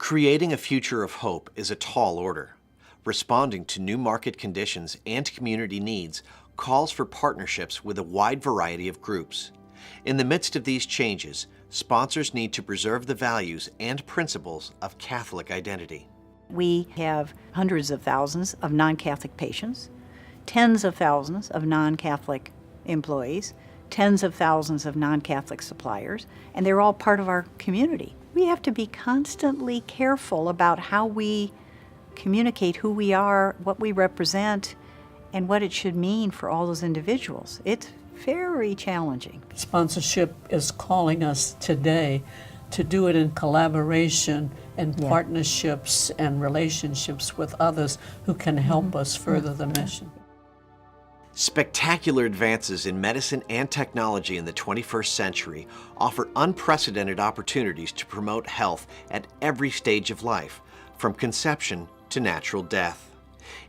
Creating a future of hope is a tall order. Responding to new market conditions and community needs calls for partnerships with a wide variety of groups. In the midst of these changes, sponsors need to preserve the values and principles of Catholic identity. We have hundreds of thousands of non-Catholic patients, tens of thousands of non-Catholic employees, tens of thousands of non-Catholic suppliers, and they're all part of our community. We have to be constantly careful about how we communicate who we are, what we represent, and what it should mean for all those individuals. It's very challenging. Sponsorship is calling us today to do it in collaboration and partnerships and relationships with others who can help us further the mission. Spectacular advances in medicine and technology in the 21st century offer unprecedented opportunities to promote health at every stage of life, from conception to natural death.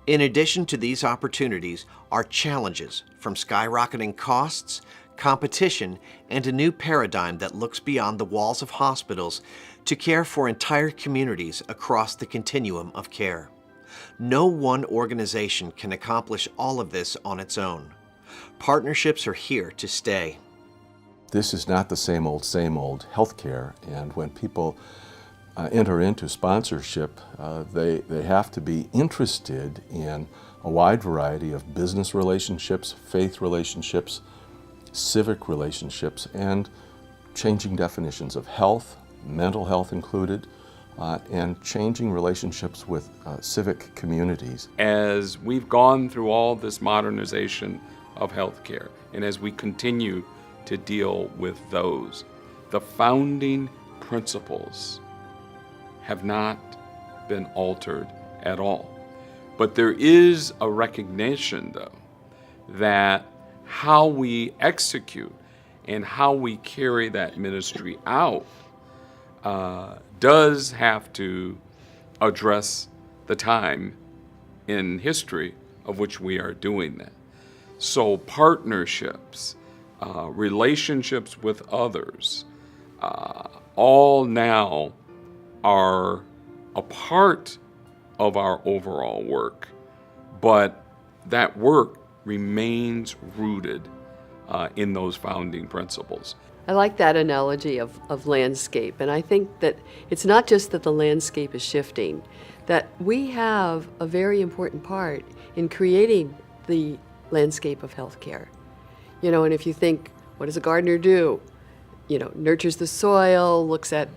In addition to these opportunities are challenges from skyrocketing costs, competition, and a new paradigm that looks beyond the walls of hospitals to care for entire communities across the continuum of care. No one organization can accomplish all of this on its own. Partnerships are here to stay. This is not the same old healthcare, and when people enter into sponsorship, they have to be interested in a wide variety of business relationships, faith relationships, civic relationships, and changing definitions of health, mental health included, and changing relationships with civic communities. As we've gone through all this modernization of healthcare, and as we continue to deal with those, the founding principles have not been altered at all. But there is a recognition, though, that how we execute and how we carry that ministry out does have to address the time in history of which we are doing that. So partnerships, relationships with others, all now are a part of our overall work, but that work remains rooted in those founding principles. I like that analogy of landscape, and I think that it's not just that the landscape is shifting, that we have a very important part in creating the landscape of healthcare. You know, and if you think, what does a gardener do? You know, nurtures the soil, looks at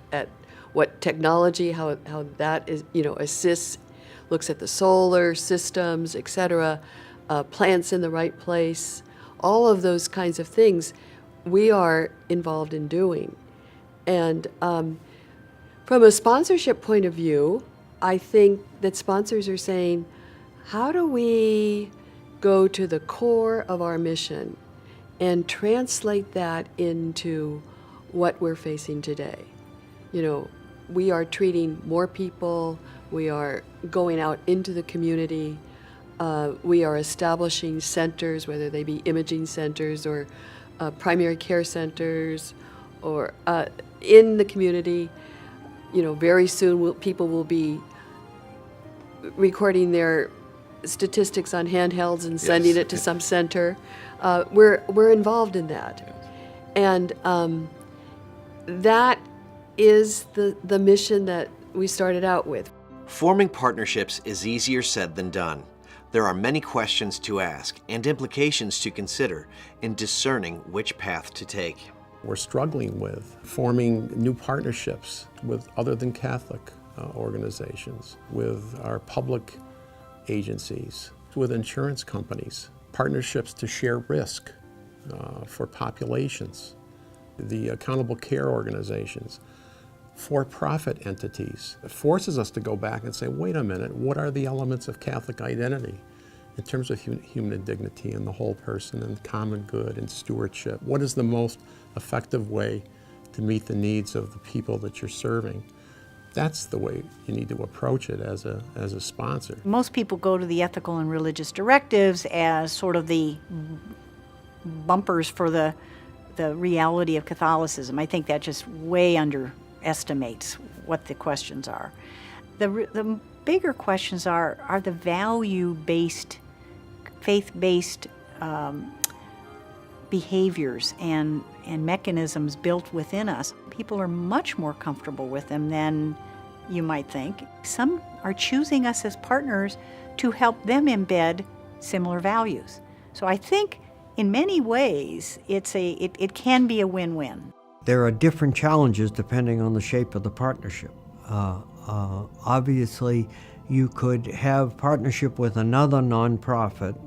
what technology, how that is, you know, assists, looks at the solar systems, etc., plants in the right place, all of those kinds of things we are involved in doing. And from a sponsorship point of view, I think that sponsors are saying, how do we go to the core of our mission and translate that into what we're facing today? You know, we are treating more people, we are going out into the community, we are establishing centers, whether they be imaging centers or primary care centers, or in the community. You know, very soon people will be recording their statistics on handhelds and sending it to some center. We're involved in that, and that is the mission that we started out with. Forming partnerships is easier said than done. There are many questions to ask and implications to consider in discerning which path to take. We're struggling with forming new partnerships with other than Catholic organizations, with our public agencies, with insurance companies, partnerships to share risk for populations, the accountable care organizations, for-profit entities. It forces us to go back and say, wait a minute, what are the elements of Catholic identity in terms of human dignity and the whole person and common good and stewardship? What is the most effective way to meet the needs of the people that you're serving? That's the way you need to approach it as a sponsor. Most people go to the ethical and religious directives as sort of the bumpers for the reality of Catholicism. I think that's just way overestimates what the questions are. The bigger questions are the value-based, faith-based behaviors and mechanisms built within us. People are much more comfortable with them than you might think. Some are choosing us as partners to help them embed similar values. So I think in many ways it can be a win-win. There are different challenges depending on the shape of the partnership. Obviously, you could have partnership with another nonprofit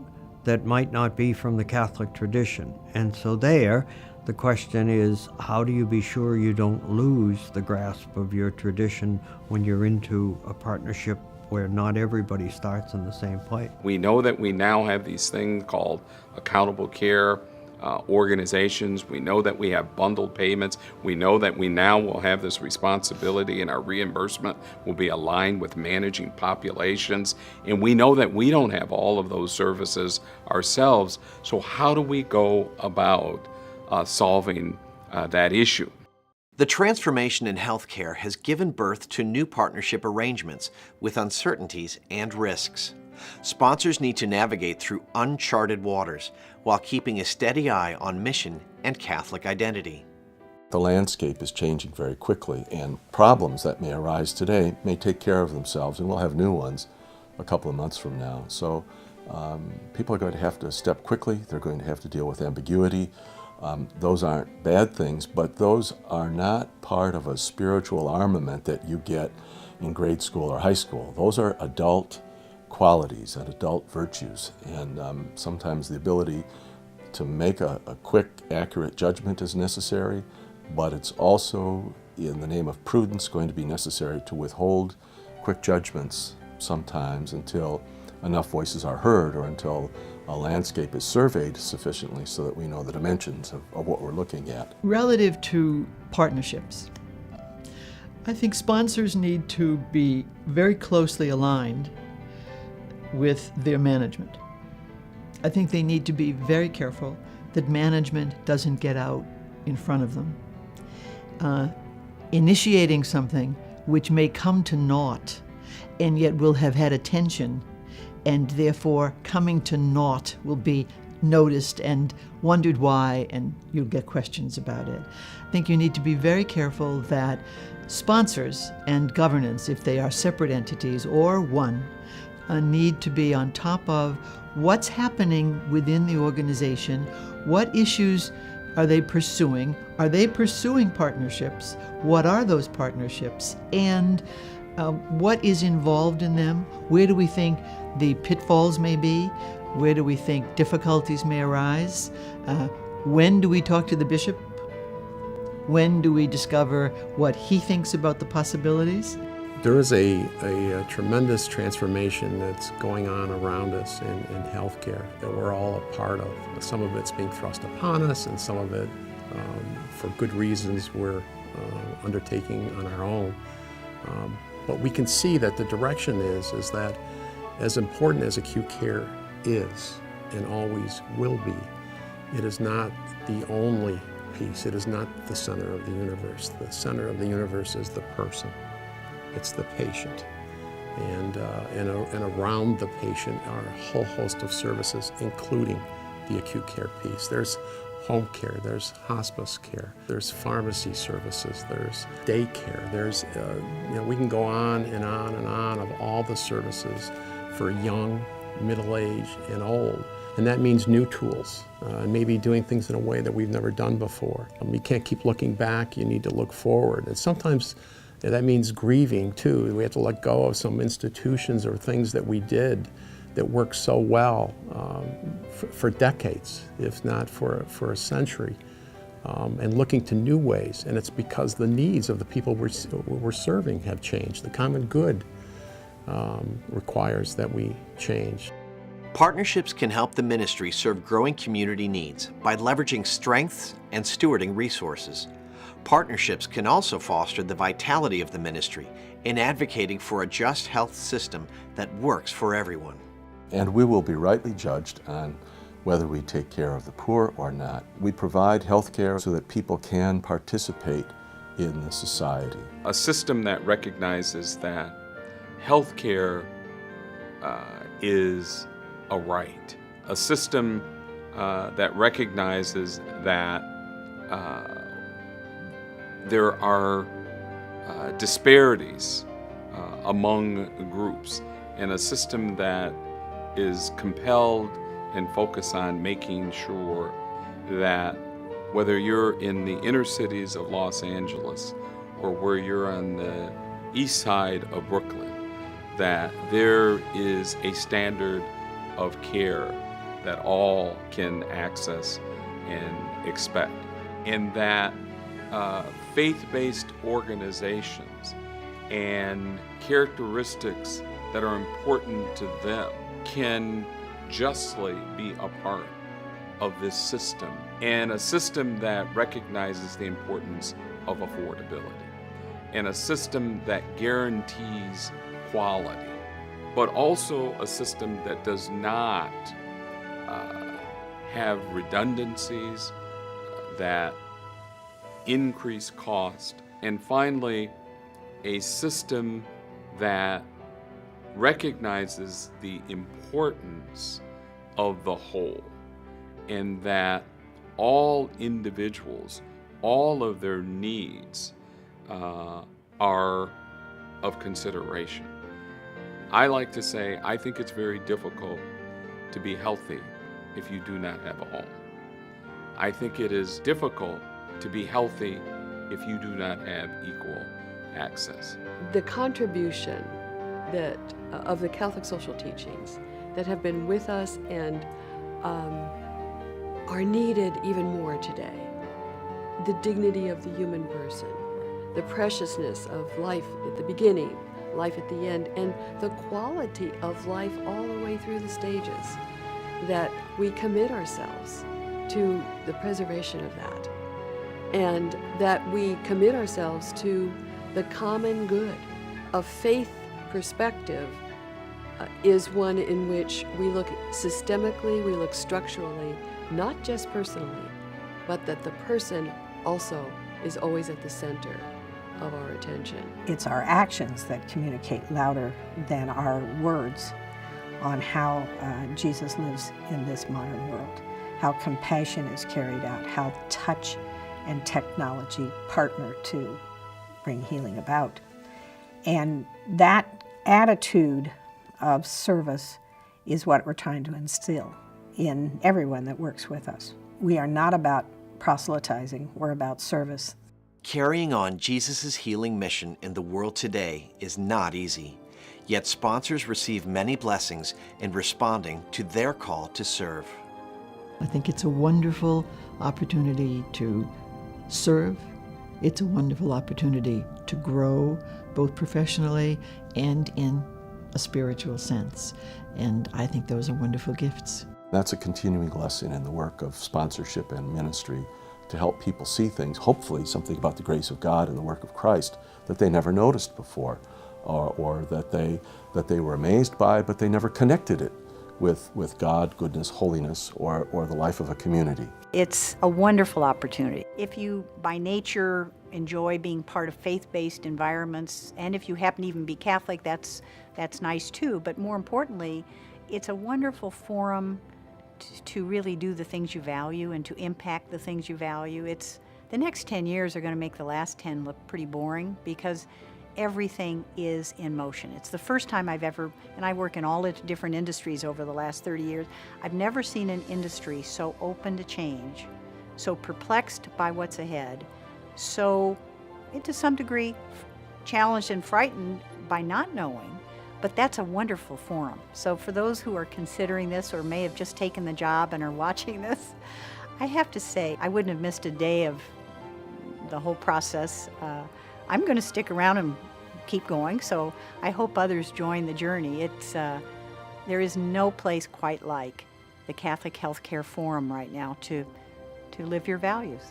that might not be from the Catholic tradition. And so there, the question is, how do you be sure you don't lose the grasp of your tradition when you're into a partnership where not everybody starts in the same place? We know that we now have these things called accountable care organizations. We know that we have bundled payments. We know that we now will have this responsibility and our reimbursement will be aligned with managing populations. And we know that we don't have all of those services ourselves. So how do we go about solving that issue? The transformation in healthcare has given birth to new partnership arrangements with uncertainties and risks. Sponsors need to navigate through uncharted waters while keeping a steady eye on mission and Catholic identity. The landscape is changing very quickly, and problems that may arise today may take care of themselves, and we'll have new ones a couple of months from now. So people are going to have to step quickly. They're going to have to deal with ambiguity. Those aren't bad things, but those are not part of a spiritual armament that you get in grade school or high school. Those are adult qualities and adult virtues, and sometimes the ability to make a quick, accurate judgment is necessary, but it's also, in the name of prudence, going to be necessary to withhold quick judgments sometimes until enough voices are heard or until a landscape is surveyed sufficiently so that we know the dimensions of what we're looking at. Relative to partnerships, I think sponsors need to be very closely aligned with their management. I think they need to be very careful that management doesn't get out in front of them. Initiating something which may come to naught and yet will have had attention, and therefore coming to naught will be noticed and wondered why, and you'll get questions about it. I think you need to be very careful that sponsors and governance, if they are separate entities or one, need to be on top of what's happening within the organization, what issues are they pursuing, are they pursuing partnerships, what are those partnerships, and what is involved in them, where do we think the pitfalls may be, where do we think difficulties may arise, when do we talk to the bishop, when do we discover what he thinks about the possibilities. There is a tremendous transformation that's going on around us in healthcare that we're all a part of. Some of it's being thrust upon us, and some of it, for good reasons, we're undertaking on our own. But we can see that the direction is that as important as acute care is and always will be, it is not the only piece. It is not the center of the universe. The center of the universe is the person. It's the patient. And around the patient are a whole host of services, including the acute care piece. There's home care, there's hospice care, there's pharmacy services, there's daycare, there's, we can go on and on and on of all the services for young, middle-aged, and old. And that means new tools, and maybe doing things in a way that we've never done before. You can't keep looking back, you need to look forward. And sometimes that means grieving too. We have to let go of some institutions or things that we did that worked so well for decades, if not for a century, and looking to new ways. And it's because the needs of the people we're serving have changed. The common good requires that we change. Partnerships can help the ministry serve growing community needs by leveraging strengths and stewarding resources. Partnerships can also foster the vitality of the ministry in advocating for a just health system that works for everyone. And we will be rightly judged on whether we take care of the poor or not. We provide health care so that people can participate in the society. A system that recognizes that healthcare is a right. A system that recognizes that there are disparities among groups, and a system that is compelled and focused on making sure that whether you're in the inner cities of Los Angeles or where you're on the east side of Brooklyn, that there is a standard of care that all can access and expect, and that faith-based organizations and characteristics that are important to them can justly be a part of this system, and a system that recognizes the importance of affordability, and a system that guarantees quality, but also a system that does not have redundancies that increase cost, and finally, a system that recognizes the importance of the whole, and that all individuals, all of their needs are of consideration. I like to say, I think it's very difficult to be healthy if you do not have a home. I think it is difficult to be healthy if you do not have equal access. The contribution that of the Catholic social teachings that have been with us and are needed even more today. The dignity of the human person, the preciousness of life at the beginning, life at the end, and the quality of life all the way through the stages, that we commit ourselves to the preservation of that, and that we commit ourselves to the common good. A faith perspective is one in which we look systemically, we look structurally, not just personally, but that the person also is always at the center of our attention. It's our actions that communicate louder than our words on how Jesus lives in this modern world, how compassion is carried out, how touch and technology partner to bring healing about. And that attitude of service is what we're trying to instill in everyone that works with us. We are not about proselytizing, we're about service. Carrying on Jesus' healing mission in the world today is not easy, yet sponsors receive many blessings in responding to their call to serve. I think it's a wonderful opportunity to serve. It's a wonderful opportunity to grow, both professionally and in a spiritual sense. And I think those are wonderful gifts. That's a continuing lesson in the work of sponsorship and ministry, to help people see things, hopefully something about the grace of God and the work of Christ that they never noticed before, or that they were amazed by, but they never connected it with God, goodness, holiness, or the life of a community. It's a wonderful opportunity. If you, by nature, enjoy being part of faith-based environments, and if you happen to even be Catholic, that's nice too. But more importantly, it's a wonderful forum to really do the things you value and to impact the things you value. The next 10 years are going to make the last 10 look pretty boring because everything is in motion. It's the first time I've ever, and I work in all the different industries over the last 30 years, I've never seen an industry so open to change, so perplexed by what's ahead, so to some degree challenged and frightened by not knowing. But that's a wonderful forum. So for those who are considering this or may have just taken the job and are watching this, I have to say I wouldn't have missed a day of the whole process. I'm going to stick around and keep going, so I hope others join the journey. There is no place quite like the Catholic Healthcare Forum right now to live your values.